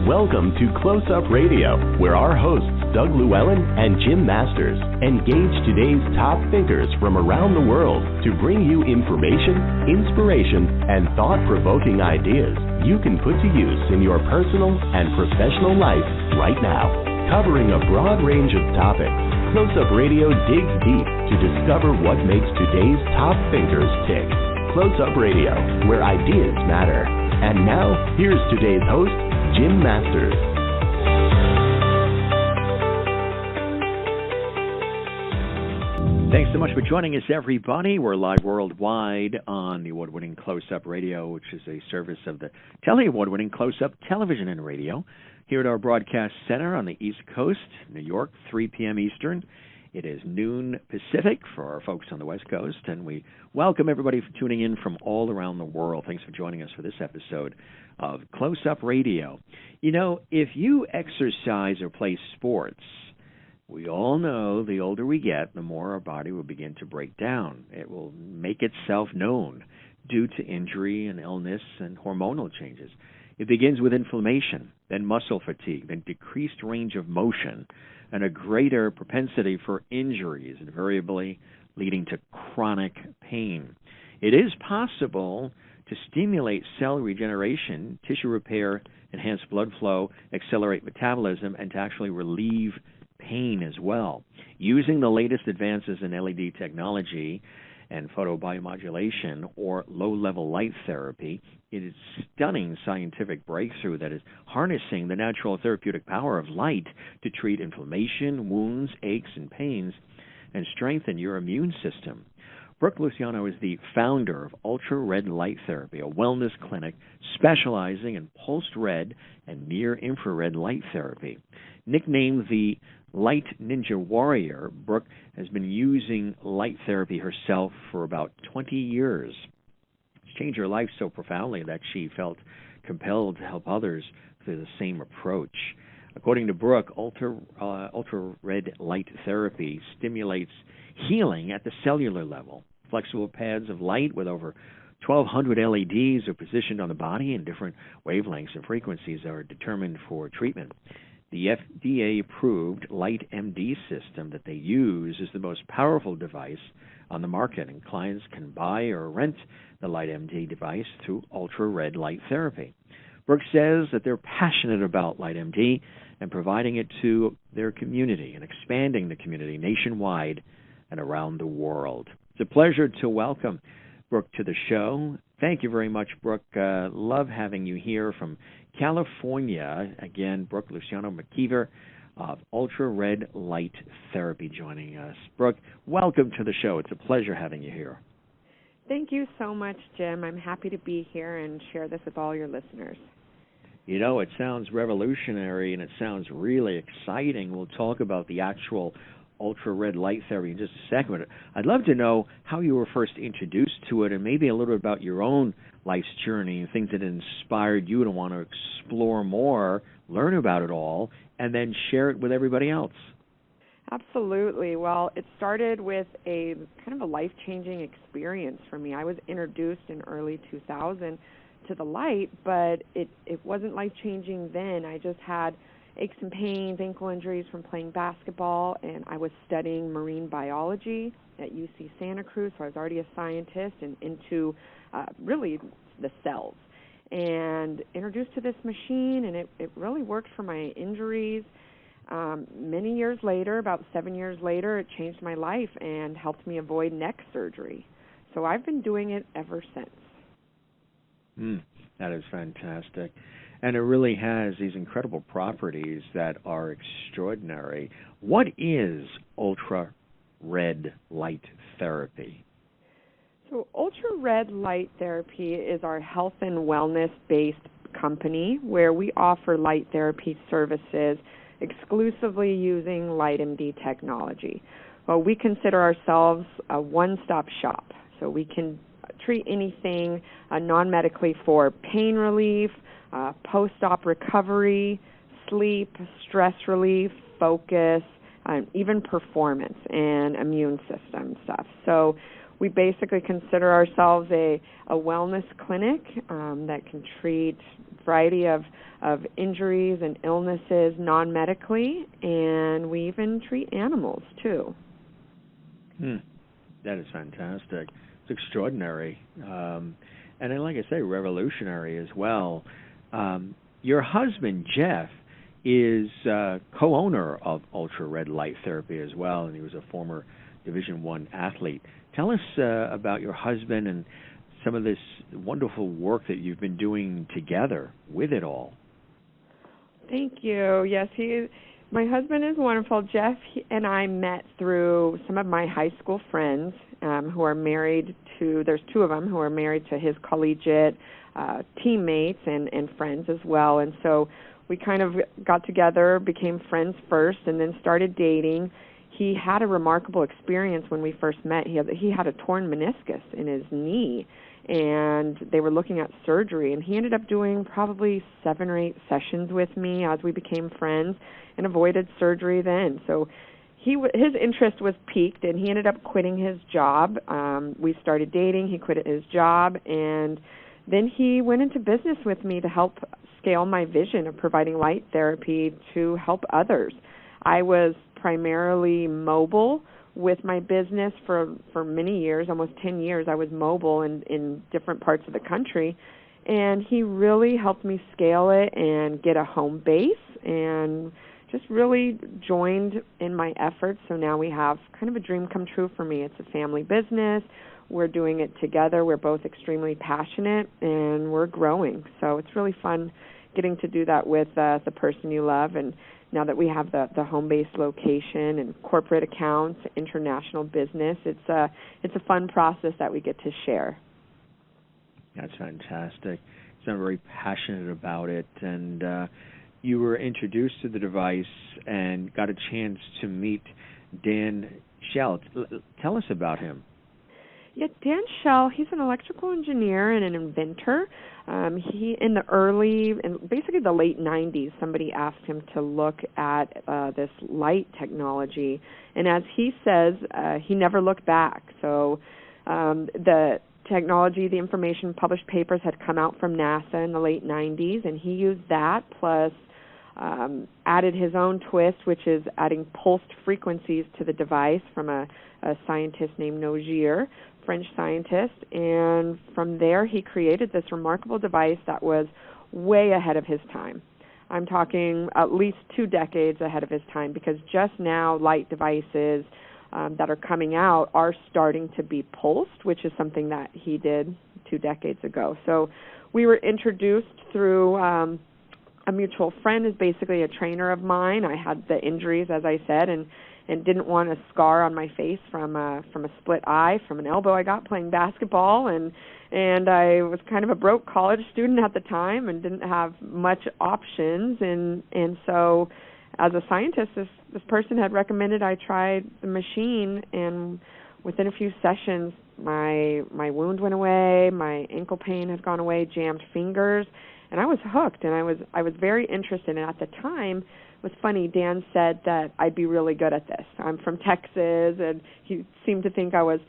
Welcome to Close Up Radio, where our hosts Doug Llewellyn and Jim Masters engage today's top thinkers from around the world to bring you information, inspiration, and thought-provoking ideas you can put to use in your personal and professional life right now. Covering a broad range of topics, Close Up Radio digs deep to discover what makes today's top thinkers tick. Close Up Radio, where ideas matter. And now, here's today's host, Jim Masters. Thanks so much for joining us, everybody. We're live worldwide on the award-winning Close Up Radio, which is a service of the tele-award-winning Close Up Television and Radio, here at our broadcast center on the East Coast, New York, 3 p.m. Eastern. It is noon Pacific for our folks on the West Coast, and we welcome everybody for tuning in from all around the world. Thanks for joining us for this episode of Close Up Radio. You know, if you exercise or play sports, we all know the older we get, the more our body will begin to break down. It will make itself known due to injury and illness and hormonal changes. It begins with inflammation, then muscle fatigue, then decreased range of motion, and a greater propensity for injuries, invariably leading to chronic pain. It is possible to stimulate cell regeneration, tissue repair, enhance blood flow, accelerate metabolism, and to actually relieve pain as well. Using the latest advances in LED technology and photobiomodulation or low-level light therapy, it is a stunning scientific breakthrough that is harnessing the natural therapeutic power of light to treat inflammation, wounds, aches, and pains, and strengthen your immune system. Brooke Luciano is the founder of UltraRed Light Therapy, a wellness clinic specializing in pulsed red and near-infrared light therapy. Nicknamed the Light Ninja Warrior, Brooke has been using light therapy herself for about 20 years. It's changed her life so profoundly that she felt compelled to help others through the same approach. According to Brooke, UltraRed Light Therapy stimulates healing at the cellular level. Flexible pads of light with over 1,200 LEDs are positioned on the body, and different wavelengths and frequencies are determined for treatment. The FDA-approved LightMD system that they use is the most powerful device on the market, and clients can buy or rent the LightMD device through UltraRed Light Therapy. Brooke says that they're passionate about LightMD and providing it to their community and expanding the community nationwide and around the world. It's a pleasure to welcome Brooke to the show. Thank you very much, Brooke. Love having you here from California. Again, Brooke Luciano, McKeever of UltraRed Light Therapy joining us. Brooke, welcome to the show. It's a pleasure having you here. Thank you so much, Jim. I'm happy to be here and share this with all your listeners. You know, it sounds revolutionary and it sounds really exciting. We'll talk about the actual UltraRed Light Therapy in just a second. I'd love to know how you were first introduced to it and maybe a little bit about your own life's journey and things that inspired you to want to explore more, learn about it all, and then share it with everybody else. Absolutely. Well, it started with a kind of a life-changing experience for me. I was introduced in early 2000 to the light, but it wasn't life-changing then. I just had aches and pains, ankle injuries from playing basketball, and I was studying marine biology at UC Santa Cruz, so I was already a scientist and into really the cells. And introduced to this machine, and it really worked for my injuries. Many years later, about 7 years later, it changed my life and helped me avoid neck surgery. So I've been doing it ever since. That is fantastic. And it really has these incredible properties that are extraordinary. What is UltraRed Light Therapy? So UltraRed Light Therapy is our health and wellness-based company where we offer light therapy services exclusively using LightMD technology. Well, we consider ourselves a one-stop shop. So we can treat anything non-medically for pain relief, post-op recovery, sleep, stress relief, focus, even performance and immune system stuff. So we basically consider ourselves a wellness clinic that can treat a variety of of injuries and illnesses non-medically, and we even treat animals too. That is fantastic. It's extraordinary. And then, like I say, revolutionary as well. Your husband, Jeff, is co-owner of UltraRed Light Therapy as well, and he was a former Division I athlete. Tell us about your husband and some of this wonderful work that you've been doing together with it all. Thank you. Yes, my husband is wonderful. Jeff and I met through some of my high school friends who are married to, there's two of them who are married to his collegiate teammates and friends as well. And so we kind of got together, became friends first, and then started dating. He had a remarkable experience when we first met. He had a torn meniscus in his knee, and they were looking at surgery, and he ended up doing probably 7 or 8 sessions with me as we became friends and avoided surgery then. So his interest was piqued, and he ended up quitting his job. We started dating. He quit his job, and then he went into business with me to help scale my vision of providing light therapy to help others. I was primarily mobile with my business for many years, almost 10 years. I was mobile in different parts of the country, and he really helped me scale it and get a home base and just really joined in my efforts. So now we have kind of a dream come true for me. It's a family business. We're doing it together. We're both extremely passionate, and we're growing. So it's really fun getting to do that with the person you love. And now that we have the home-based location and corporate accounts, international business, it's a fun process that we get to share. That's fantastic. So I'm very passionate about it. And you were introduced to the device and got a chance to meet Dan Schell. Tell us about him. Yeah, Dan Schell, he's an electrical engineer and an inventor. He, in basically the late 90s, somebody asked him to look at this light technology. And as he says, he never looked back. So the technology, the information, published papers had come out from NASA in the late 90s, and he used that plus added his own twist, which is adding pulsed frequencies to the device from a scientist named Nogier, French scientist, and from there he created this remarkable device that was way ahead of his time. I'm talking at least 2 decades ahead of his time, because just now light devices that are coming out are starting to be pulsed, which is something that he did 2 decades ago. So we were introduced through a mutual friend, is basically a trainer of mine. I had the injuries, as I said, and didn't want a scar on my face from a split eye from an elbow I got playing basketball, and I was kind of a broke college student at the time and didn't have much options, and so as a scientist, this person had recommended I try the machine, and within a few sessions my wound went away, my ankle pain had gone away, jammed fingers, and I was hooked, and I was very interested. And at the time, it was funny, Dan said that I'd be really good at this. I'm from Texas, and he seemed to think I was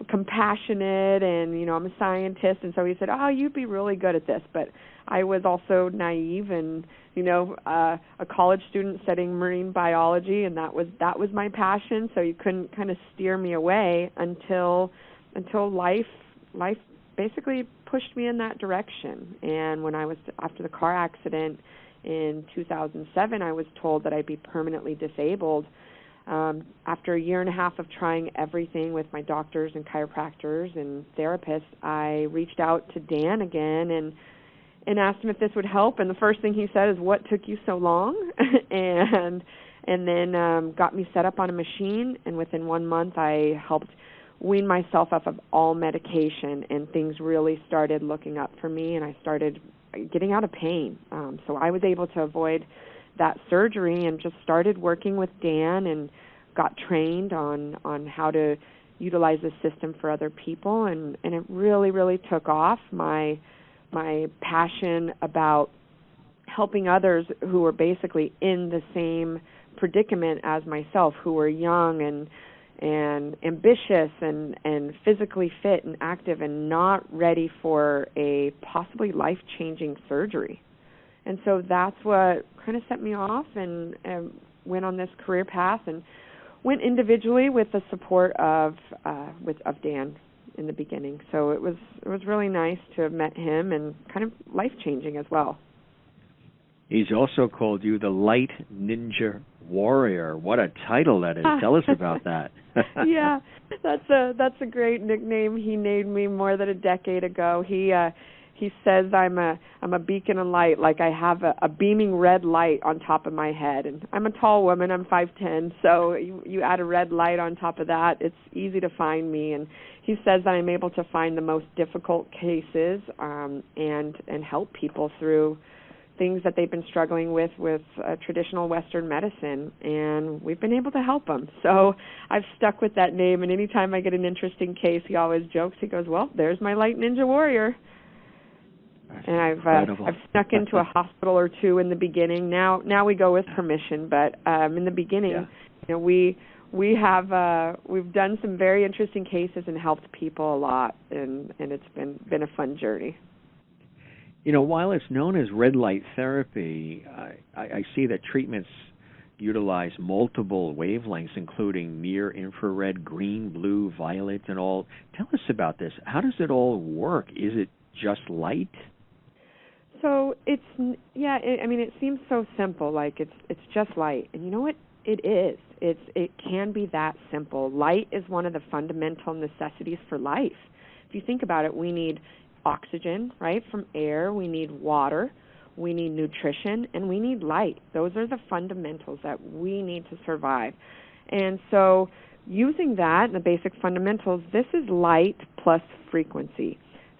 compassionate, and, I'm a scientist, and so he said, you'd be really good at this. But I was also naive and, a college student studying marine biology, and that was my passion, so you couldn't kind of steer me away until life basically pushed me in that direction. And when I was, after the car accident in 2007, I was told that I'd be permanently disabled. After a year and a half of trying everything with my doctors and chiropractors and therapists, I reached out to Dan again and asked him if this would help. And the first thing he said is, "What took you so long?" and then got me set up on a machine. And within 1 month, I helped wean myself off of all medication, and things really started looking up for me, and I started getting out of pain. So I was able to avoid that surgery and just started working with Dan and got trained on how to utilize the system for other people, and it really, really took off. My passion about helping others who were basically in the same predicament as myself, who were young and ambitious and physically fit and active and not ready for a possibly life-changing surgery. And so that's what kind of set me off and went on this career path, and went individually with the support of Dan in the beginning. So it was really nice to have met him, and kind of life-changing as well. He's also called you the Light Ninja Warrior. What a title that is. Tell us about that. Yeah, that's a great nickname he named me more than a decade ago. He says I'm a beacon of light, like I have a beaming red light on top of my head. And I'm a tall woman, I'm 5'10", so you add a red light on top of that, it's easy to find me. And he says that I'm able to find the most difficult cases and help people through things that they've been struggling with traditional Western medicine, and we've been able to help them. So I've stuck with that name, and anytime I get an interesting case, he always jokes, he goes, well, there's my Light Ninja Warrior. And I've snuck into a hospital or two in the beginning. Now we go with permission, but in the beginning, we've done some very interesting cases and helped people a lot, and it's been a fun journey. While it's known as red light therapy, I see that treatments utilize multiple wavelengths, including near infrared, green, blue, violet, and all. Tell us about this. How does it all work? Is it just light? So it seems so simple, like it's just light. And you know what? It is. It can be that simple. Light is one of the fundamental necessities for life. If you think about it, we need oxygen, right, from air, we need water, we need nutrition, and we need light. Those are the fundamentals that we need to survive. And so using that, the basic fundamentals, this is light plus frequency.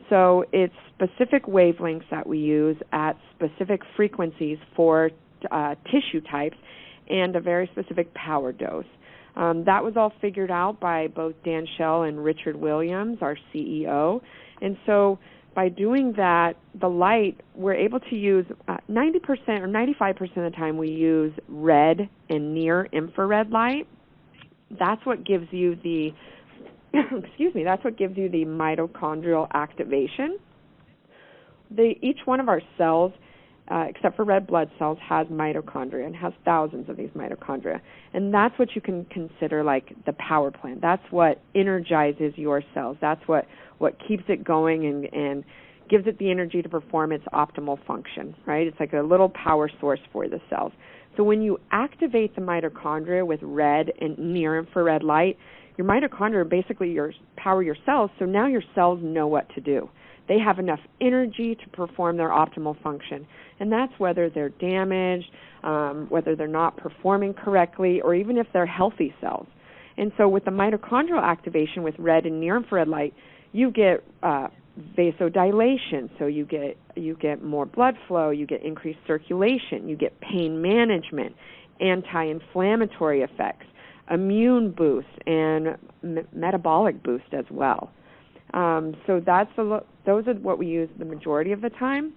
So it's specific wavelengths that we use at specific frequencies for tissue types and a very specific power dose. That was all figured out by both Dan Schell and Richard Williams, our CEO. And so by doing that, the light, we're able to use 90% or 95% of the time we use red and near infrared light. That's what gives you the that's what gives you the mitochondrial activation. Each one of our cells, except for red blood cells, has mitochondria and has thousands of these mitochondria. And that's what you can consider like the power plant. That's what energizes your cells. That's what keeps it going and gives it the energy to perform its optimal function, right? It's like a little power source for the cells. So when you activate the mitochondria with red and near infrared light, your mitochondria basically power your cells, so now your cells know what to do. They have enough energy to perform their optimal function. And that's whether they're damaged, whether they're not performing correctly, or even if they're healthy cells. And so with the mitochondrial activation with red and near-infrared light, you get vasodilation, so you get more blood flow, you get increased circulation, you get pain management, anti-inflammatory effects, immune boost, and metabolic boost as well. So those are what we use the majority of the time.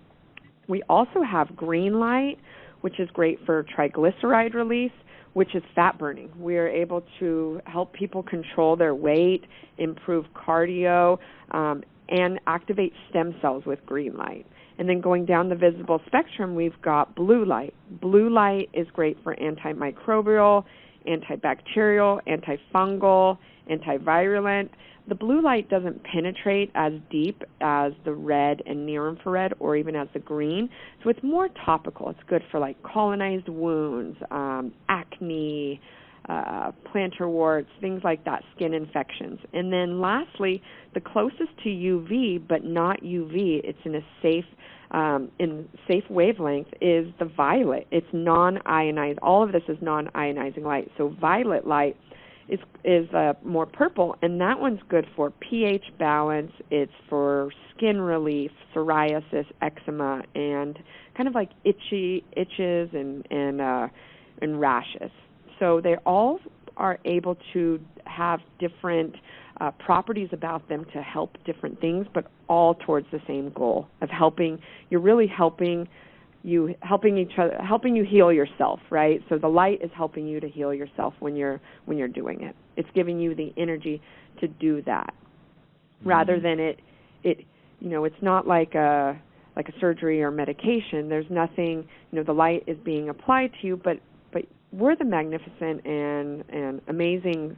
We also have green light, which is great for triglyceride release, which is fat burning. We are able to help people control their weight, improve cardio, and activate stem cells with green light. And then going down the visible spectrum, we've got blue light. Blue light is great for antimicrobial, antibacterial, antifungal, antivirulent. The blue light doesn't penetrate as deep as the red and near-infrared or even as the green, so it's more topical. It's good for like colonized wounds, acne, plantar warts, things like that, skin infections. And then lastly, the closest to UV but not UV, it's in a safe wavelength, is the violet. It's non-ionized. All of this is non-ionizing light. So violet light is more purple, and that one's good for pH balance. It's for skin relief, psoriasis, eczema, and kind of like itches and rashes. So they all are able to have different properties about them to help different things, but all towards the same goal of helping. You're really helping each other, helping you heal yourself, right? So the light is helping you to heal yourself when you're doing it. It's giving you the energy to do that, rather than it's not like a like a surgery or medication. There's nothing, the light is being applied to you, but we're the magnificent and amazing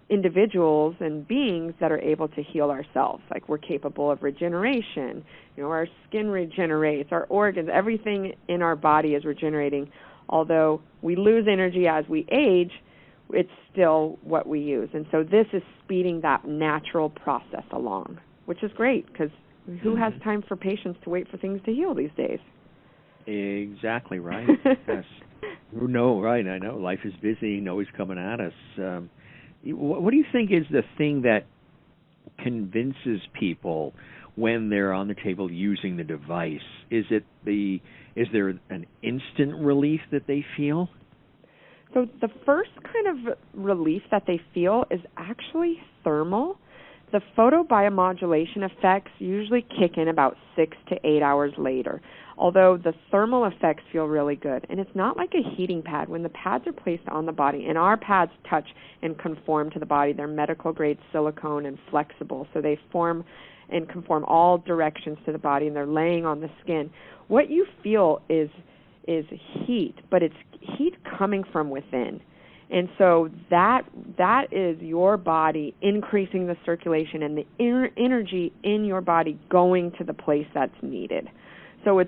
individuals and beings that are able to heal ourselves. Like, we're capable of regeneration. Our skin regenerates, our organs, everything in our body is regenerating. Although we lose energy as we age, it's still what we use. And so this is speeding that natural process along, which is great, because who has time for patients to wait for things to heal these days? Exactly right. Yes. No, right. I know life is busy, always coming at us. What do you think is the thing that convinces people when they're on the table using the device? Is there an instant relief that they feel? So the first kind of relief that they feel is actually thermal. The photobiomodulation effects usually kick in about 6 to 8 hours later, although the thermal effects feel really good. And it's not like a heating pad. When the pads are placed on the body, and our pads touch and conform to the body, they're medical-grade silicone and flexible, so they form and conform all directions to the body, and they're laying on the skin. What you feel is heat, but it's heat coming from within. And so that is your body increasing the circulation and the energy in your body going to the place that's needed. So it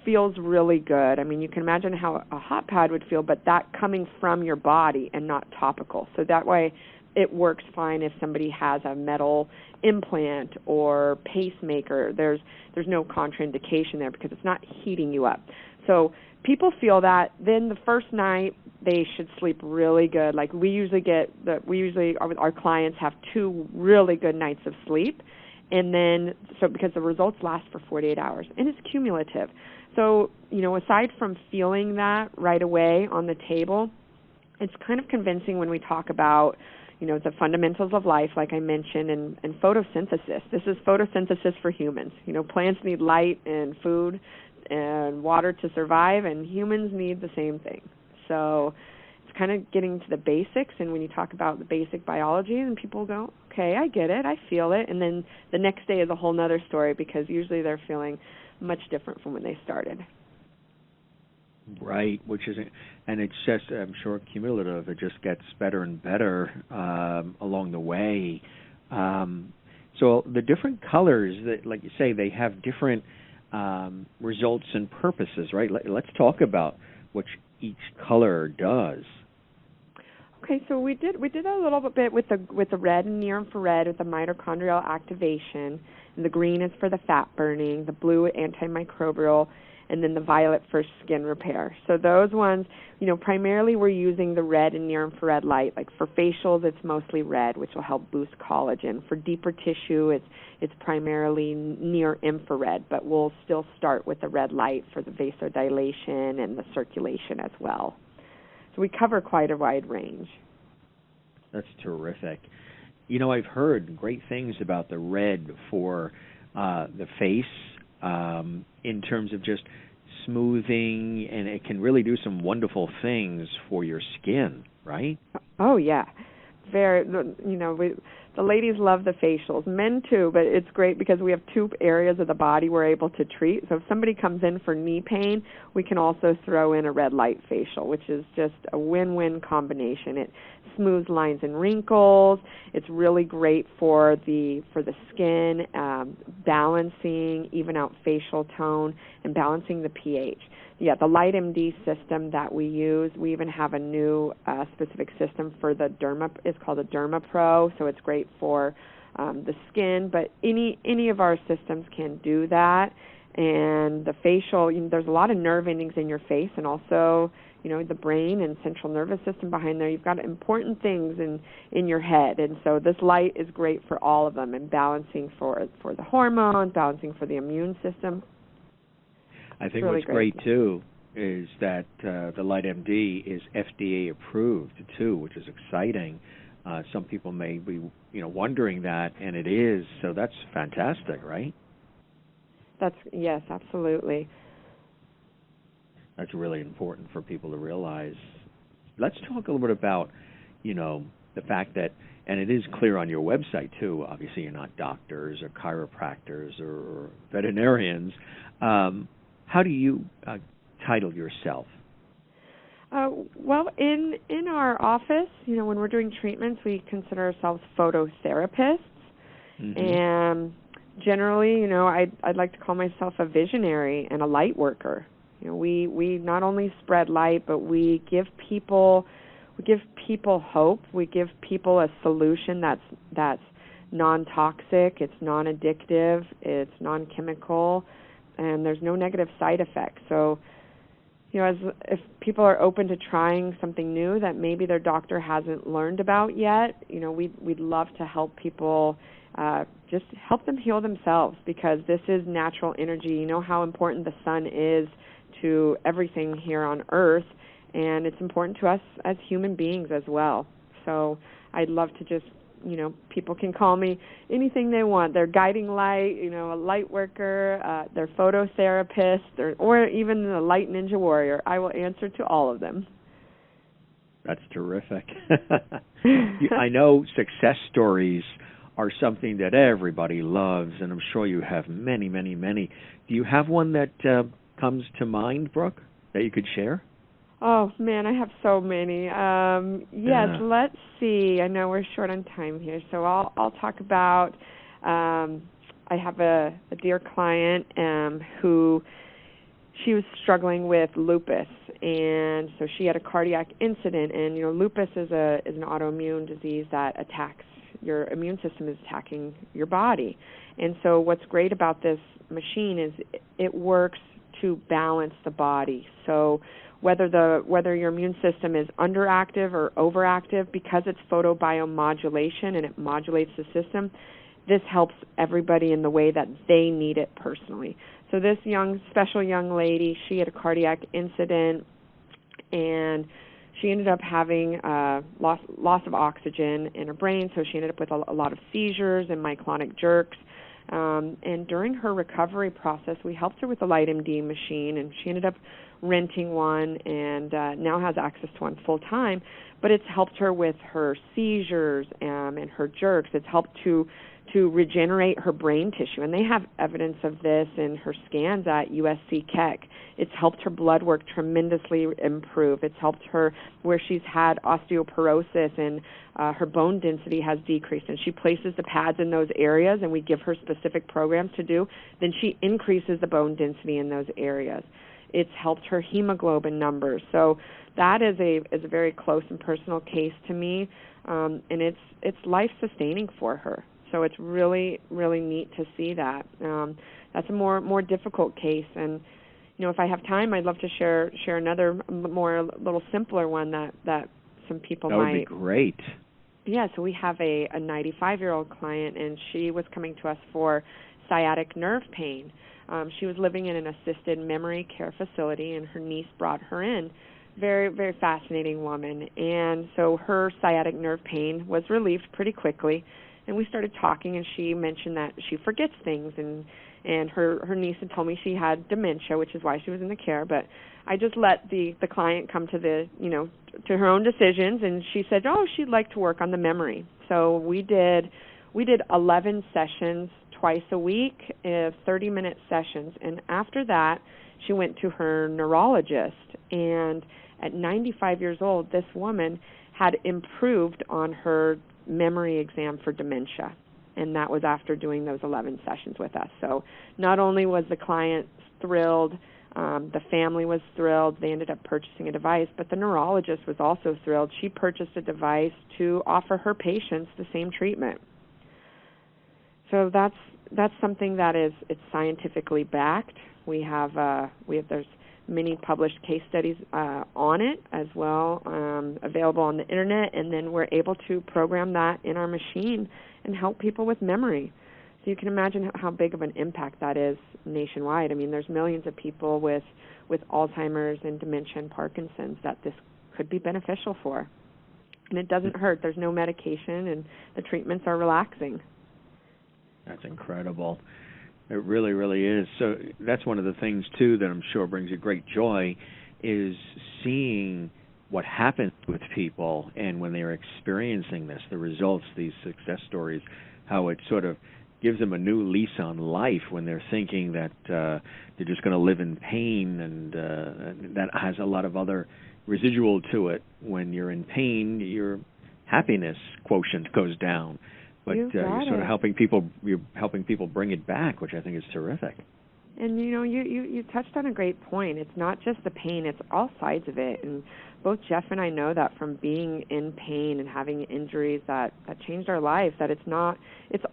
feels really good. I mean, you can imagine how a hot pad would feel, but that coming from your body and not topical. So that way it works fine if somebody has a metal implant or pacemaker. There's no contraindication there because it's not heating you up. So people feel that. Then the first night they should sleep really good. Like our clients have 2 really good nights of sleep, and then because the results last for 48 hours, and it's cumulative. So aside from feeling that right away on the table, it's kind of convincing when we talk about the fundamentals of life, like I mentioned, and photosynthesis. This is photosynthesis for humans. Plants need light and food and water to survive, and humans need the same thing. So it's kind of getting to the basics, and when you talk about the basic biology, and people go, okay, I get it, I feel it, and then the next day is a whole nother story, because usually they're feeling much different from when they started. Right, and it's just, I'm sure, cumulative. It just gets better and better along the way. So the different colors, that, like you say, they have different results and purposes, right? Let's talk about what each color does. Okay, so we did a little bit with the red and near infrared with the mitochondrial activation, and the green is for the fat burning, the blue antimicrobial, and then the violet for skin repair. So those ones, primarily we're using the red and near infrared light. Like for facials, it's mostly red, which will help boost collagen. For deeper tissue, it's primarily near infrared, but we'll still start with the red light for the vasodilation and the circulation as well. So we cover quite a wide range. That's terrific. I've heard great things about the red for the face, in terms of just smoothing, and it can really do some wonderful things for your skin, right? Oh, yeah. The ladies love the facials, men too, but it's great because we have 2 areas of the body we're able to treat. So if somebody comes in for knee pain, we can also throw in a red light facial, which is just a win-win combination. It smooths lines and wrinkles. It's really great for the skin, balancing, even out facial tone, and balancing the pH. Yeah, the Light MD system that we use, we even have a new specific system for the Derma. It's called a Derma Pro, so it's great for the skin. But any of our systems can do that. And the facial, there's a lot of nerve endings in your face, and also the brain and central nervous system behind there. You've got important things in your head, and so this light is great for all of them, and balancing for the hormones, balancing for the immune system. I think really what's great too is that the Light MD is FDA approved too, which is exciting. Some people may be wondering that, and it is, so that's fantastic, right? Yes, absolutely. That's really important for people to realize. Let's talk a little bit about the fact that And it is clear on your website, too. Obviously, you're not doctors or chiropractors or veterinarians. How do you title yourself? Well, in our office, when we're doing treatments, we consider ourselves phototherapists. Mm-hmm. And generally, I'd like to call myself a visionary and a light worker. We not only spread light, but we give people hope. We give people a solution that's non-toxic, it's non-addictive, it's non-chemical, and there's no negative side effects. So, if people are open to trying something new that maybe their doctor hasn't learned about yet, we'd love to help people, just help them heal themselves, because this is natural energy. You know how important the sun is to everything here on Earth, and it's important to us as human beings as well. So I'd love to just, people can call me anything they want. They're guiding light, a light worker, they're phototherapist, or even a light ninja warrior. I will answer to all of them. That's terrific. I know success stories are something that everybody loves, and I'm sure you have many, many, many. Do you have one that comes to mind, Brooke, that you could share? Oh, man, I have so many. Yes, let's see. I know we're short on time here, so I'll talk about, I have a dear client who, she was struggling with lupus, and so she had a cardiac incident, and, lupus is an autoimmune disease that attacks, your immune system is attacking your body. And so what's great about this machine is it works to balance the body. So whether your immune system is underactive or overactive, because it's photobiomodulation and it modulates the system, this helps everybody in the way that they need it personally. So this special young lady, she had a cardiac incident, and she ended up having loss of oxygen in her brain, so she ended up with a lot of seizures and myoclonic jerks. And during her recovery process, we helped her with the LightMD machine, and she ended up renting one and now has access to one full time. But it's helped her with her seizures and her jerks. It's helped to regenerate her brain tissue, and they have evidence of this in her scans at USC Keck. It's helped her blood work tremendously improve. It's helped her where she's had osteoporosis, and her bone density has decreased, and she places the pads in those areas, and we give her specific programs to do, then she increases the bone density in those areas. It's helped her hemoglobin numbers. So that is a very close and personal case to me, and it's life-sustaining for her. So it's really, really neat to see that. That's a more difficult case, and if I have time, I'd love to share another little simpler one that some people might. That would be great. Yeah, so we have a 95-year-old client, and she was coming to us for sciatic nerve pain. She was living in an assisted memory care facility, and her niece brought her in. Very, very fascinating woman. And so her sciatic nerve pain was relieved pretty quickly. And we started talking, and she mentioned that she forgets things, and her niece had told me she had dementia, which is why she was in the care. But I just let the client come to to her own decisions, and she said, she'd like to work on the memory. So we did 11 sessions twice a week, 30-minute sessions, and after that, she went to her neurologist. And at 95 years old, this woman had improved on her memory exam for dementia, and that was after doing those 11 sessions with us. So not only was the client thrilled, the family was thrilled, they ended up purchasing a device, but the neurologist was also thrilled. She purchased a device to offer her patients the same treatment. So that's something that it's scientifically backed. There's many published case studies on it as well, available on the internet, and then we're able to program that in our machine and help people with memory. So you can imagine how big of an impact that is nationwide. I mean, there's millions of people with Alzheimer's and dementia and Parkinson's that this could be beneficial for. And it doesn't hurt. There's no medication, and the treatments are relaxing. That's incredible. It really, really is. So that's one of the things, too, that I'm sure brings you great joy, is seeing what happens with people, and when they're experiencing this, the results, these success stories, how it sort of gives them a new lease on life when they're thinking that they're just going to live in pain, and that has a lot of other residual to it. When you're in pain, your happiness quotient goes down, but you're sort of helping people bring it back, which I think is terrific. And you touched on a great point. It's not just the pain; it's all sides of it. And both Jeff and I know that from being in pain and having injuries that changed our lives. That it's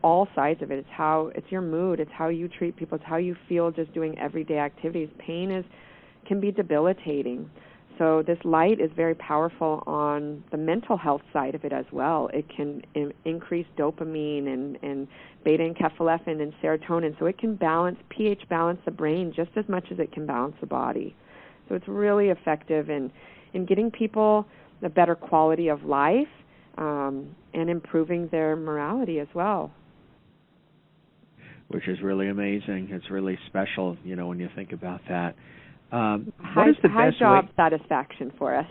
all sides of it. It's your mood. It's how you treat people. It's how you feel just doing everyday activities. Pain can be debilitating. So this light is very powerful on the mental health side of it as well. It can increase dopamine and beta-enkephalin and serotonin. So it can pH balance the brain just as much as it can balance the body. So it's really effective in getting people a better quality of life and improving their morality as well. Which is really amazing. It's really special, when you think about that. High job satisfaction for us.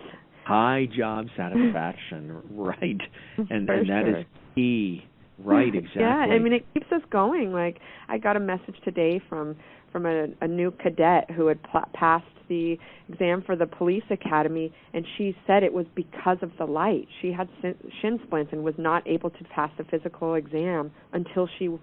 High job satisfaction, right. And that is key. Right, exactly. Yeah, it keeps us going. Like, I got a message today from a new cadet who had passed the exam for the police academy, and she said it was because of the light. She had shin splints and was not able to pass the physical exam until she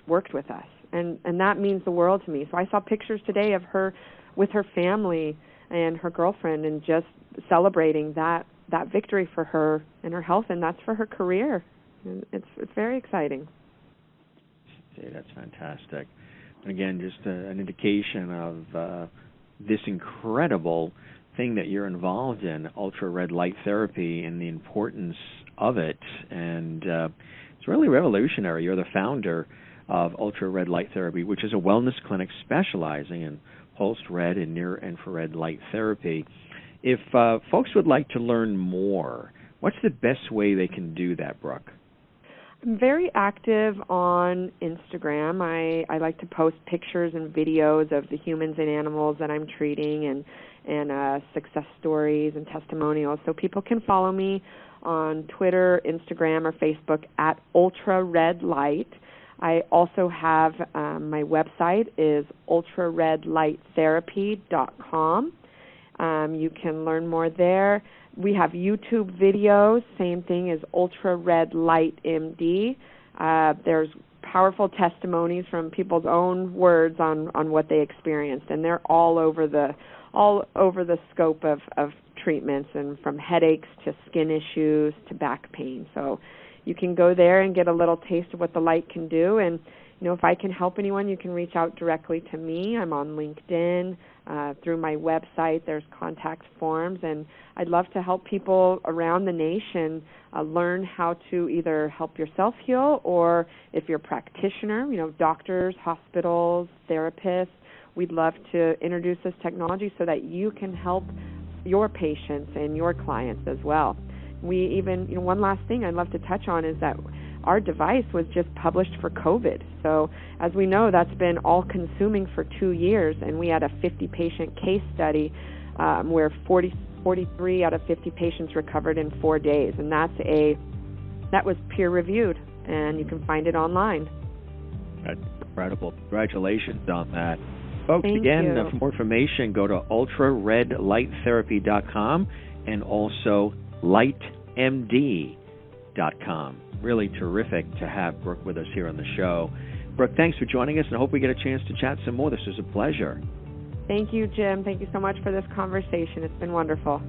worked with us. And that means the world to me. So I saw pictures today of her with her family and her girlfriend, and just celebrating that victory for her and her health, and that's for her career. And it's very exciting. See, that's fantastic. And again, just an indication of this incredible thing that you're involved in, UltraRed Light Therapy, and the importance of it. And it's really revolutionary. You're the founder of UltraRed Light Therapy, which is a wellness clinic specializing in pulsed red and near-infrared light therapy. If folks would like to learn more, what's the best way they can do that, Brooke? I'm very active on Instagram. I like to post pictures and videos of the humans and animals that I'm treating, and success stories and testimonials. So people can follow me on Twitter, Instagram, or Facebook at UltraRed Light. I also have my website is ultraredlighttherapy.com. You can learn more there. We have YouTube videos, same thing as UltraRed Light MD. There's powerful testimonies from people's own words on what they experienced, and they're all over the scope of treatments, and from headaches to skin issues to back pain. So you can go there and get a little taste of what the light can do. And if I can help anyone, you can reach out directly to me. I'm on LinkedIn. Through my website, there's contact forms, and I'd love to help people around the nation learn how to either help yourself heal, or if you're a practitioner, doctors, hospitals, therapists, we'd love to introduce this technology so that you can help your patients and your clients as well. We even, one last thing I'd love to touch on is that our device was just published for COVID. So as we know, that's been all-consuming for 2 years, and we had a 50-patient case study where 43 out of 50 patients recovered in 4 days, and that was peer-reviewed, and you can find it online. That's incredible. Congratulations on that. Folks, Thank again, you. For more information, go to ultraredlighttherapy.com and also lightmd.com. Really terrific to have Brooke with us here on the show. Brooke, thanks for joining us, and I hope we get a chance to chat some more. This was a pleasure. Thank you, Jim. Thank you so much for this conversation. It's been wonderful.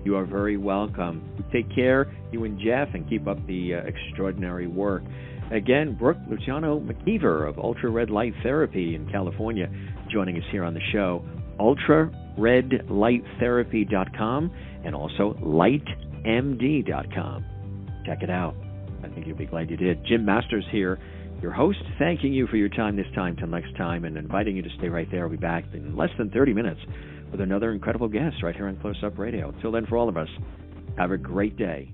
You are very welcome. Take care, you and Jeff, and keep up the extraordinary work. Again, Brooke Luciano McKeever of UltraRed Light Therapy in California joining us here on the show. ultraredlighttherapy.com and also lightmd.com. Check it out. I think you'll be glad you did. Jim Masters here, your host, thanking you for your time this time till next time, and inviting you to stay right there. I'll be back in less than 30 minutes with another incredible guest right here on Close Up Radio. Until then, for all of us, have a great day.